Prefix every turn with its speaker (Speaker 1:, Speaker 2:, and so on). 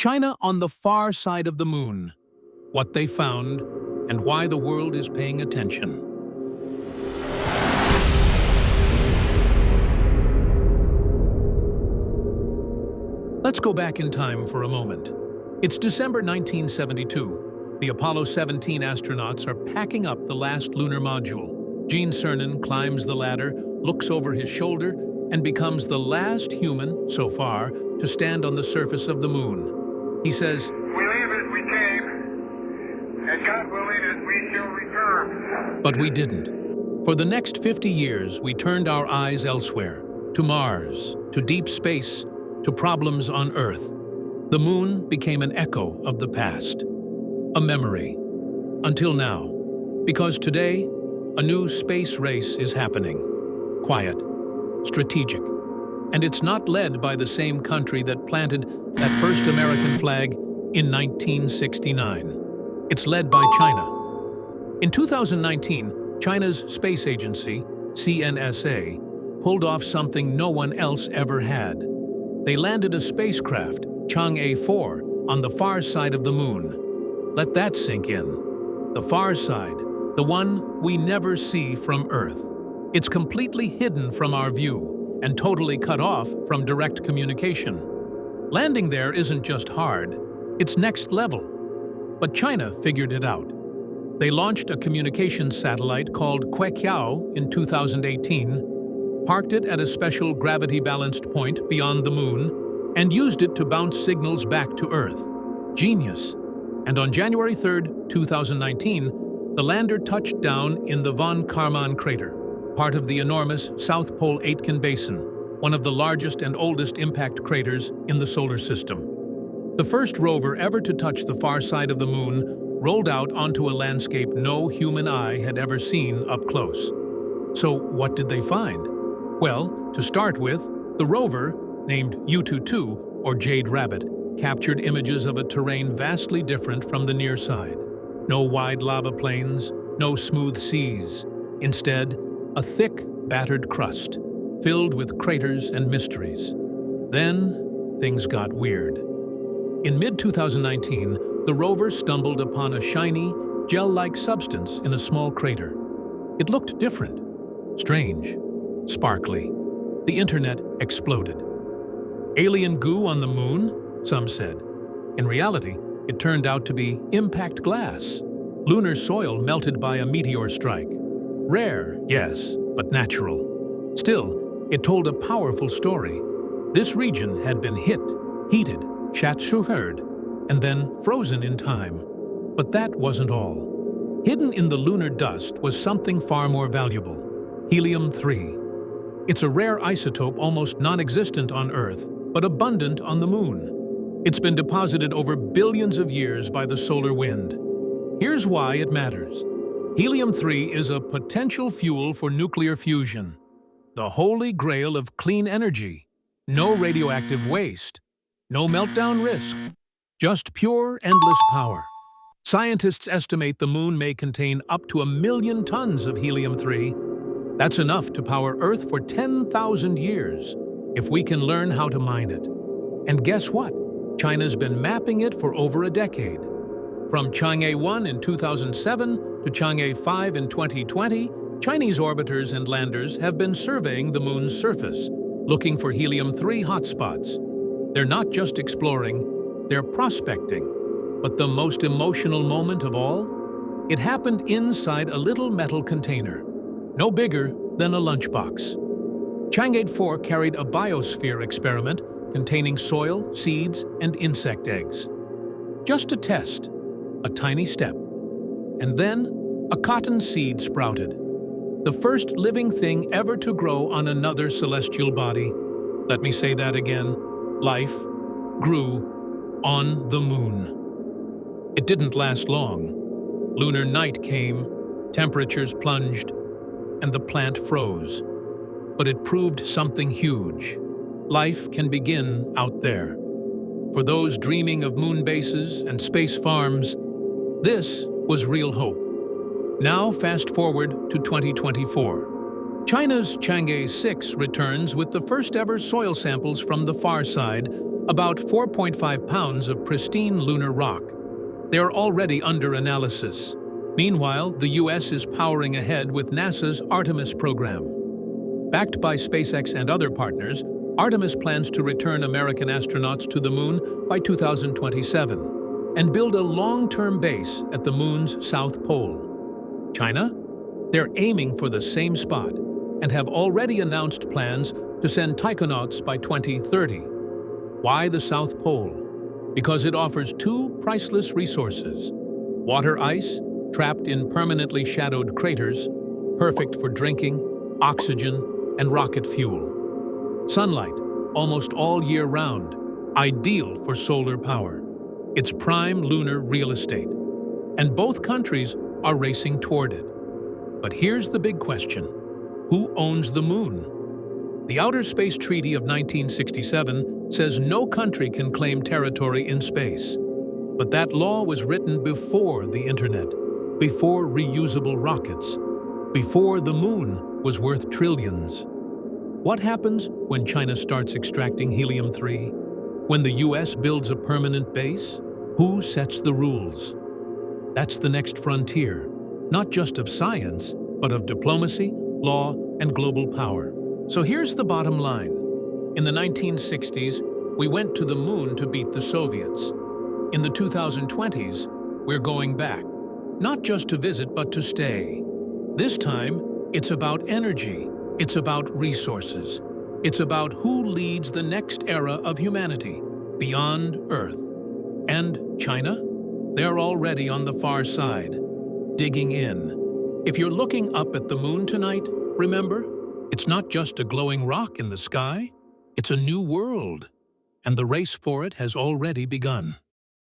Speaker 1: China on the far side of the moon. What they found and why the world is paying attention. Let's go back in time for a moment. It's December 1972. The Apollo 17 astronauts are packing up the last lunar module. Gene Cernan climbs the ladder, looks over his shoulder, and becomes the last human, so far, to stand on the surface of the moon. He says,
Speaker 2: "We leave as we came, and God willing as we shall return."
Speaker 1: But we didn't. For the next 50 years, we turned our eyes elsewhere, to Mars, to deep space, to problems on Earth. The moon became an echo of the past, a memory, until now. Because today, a new space race is happening. Quiet, strategic, and it's not led by the same country that planted that first American flag in 1969. It's led by China. In 2019, China's space agency, CNSA, pulled off something no one else ever had. They landed a spacecraft, Chang'e 4, on the far side of the moon. Let that sink in. The far side, the one we never see from Earth. It's completely hidden from our view and totally cut off from direct communication. Landing there isn't just hard, it's next level. But China figured it out. They launched a communications satellite called Queqiao in 2018, parked it at a special gravity-balanced point beyond the moon, and used it to bounce signals back to Earth. Genius. And on January 3, 2019, the lander touched down in the von Karman crater, part of the enormous South Pole Aitken Basin, one of the largest and oldest impact craters in the solar system. The first rover ever to touch the far side of the moon rolled out onto a landscape no human eye had ever seen up close. So what did they find? Well, to start with, the rover, named U-22, or Jade Rabbit, captured images of a terrain vastly different from the near side. No wide lava plains, no smooth seas. Instead, a thick, battered crust, filled with craters and mysteries. Then, things got weird. In mid-2019, the rover stumbled upon a shiny, gel-like substance in a small crater. It looked different, strange, sparkly. The internet exploded. Alien goo on the moon? Some said. In reality, it turned out to be impact glass, lunar soil melted by a meteor strike. Rare, yes, but natural. Still, it told a powerful story. This region had been hit, heated, shattered, and then frozen in time. But that wasn't all. Hidden in the lunar dust was something far more valuable: helium-3. It's a rare isotope almost non-existent on Earth, but abundant on the moon. It's been deposited over billions of years by the solar wind. Here's why it matters. Helium-3 is a potential fuel for nuclear fusion, the holy grail of clean energy. No radioactive waste, no meltdown risk, just pure, endless power. Scientists estimate the moon may contain up to 1 million tons of helium-3. That's enough to power Earth for 10,000 years, if we can learn how to mine it. And guess what? China's been mapping it for over a decade. From Chang'e 1 in 2007 to Chang'e 5 in 2020, Chinese orbiters and landers have been surveying the moon's surface, looking for helium-3 hotspots. They're not just exploring, they're prospecting. But the most emotional moment of all? It happened inside a little metal container, no bigger than a lunchbox. Chang'e 4 carried a biosphere experiment containing soil, seeds, and insect eggs. Just a test, a tiny step. And then, a cotton seed sprouted. The first living thing ever to grow on another celestial body. Let me say that again. Life grew on the moon. It didn't last long. Lunar night came, temperatures plunged, and the plant froze. But it proved something huge. Life can begin out there. For those dreaming of moon bases and space farms, this was real hope. Now fast forward to 2024. China's Chang'e 6 returns with the first ever soil samples from the far side, About 4.5 pounds of pristine lunar rock. They are already under analysis. Meanwhile, the US is powering ahead with NASA's Artemis program. Backed by SpaceX and other partners, Artemis plans to return American astronauts to the moon by 2027 and build a long-term base at the moon's south pole. China? They're aiming for the same spot and have already announced plans to send taikonauts by 2030. Why the South Pole? Because it offers two priceless resources: water ice, trapped in permanently shadowed craters, perfect for drinking, oxygen, and rocket fuel. Sunlight, almost all year round, ideal for solar power. It's prime lunar real estate. And both countries are racing toward it. But here's the big question: who owns the moon? The Outer Space Treaty of 1967 says no country can claim territory in space. But that law was written before the internet, before reusable rockets, before the moon was worth trillions. What happens when China starts extracting helium-3? When the US builds a permanent base? Who sets the rules? That's the next frontier, not just of science, but of diplomacy, law, and global power. So here's the bottom line. In the 1960s, we went to the moon to beat the Soviets. In the 2020s, we're going back, not just to visit, but to stay. This time, it's about energy. It's about resources. It's about who leads the next era of humanity, beyond Earth. And China? They're already on the far side, digging in. If you're looking up at the moon tonight, remember, it's not just a glowing rock in the sky, it's a new world, and the race for it has already begun.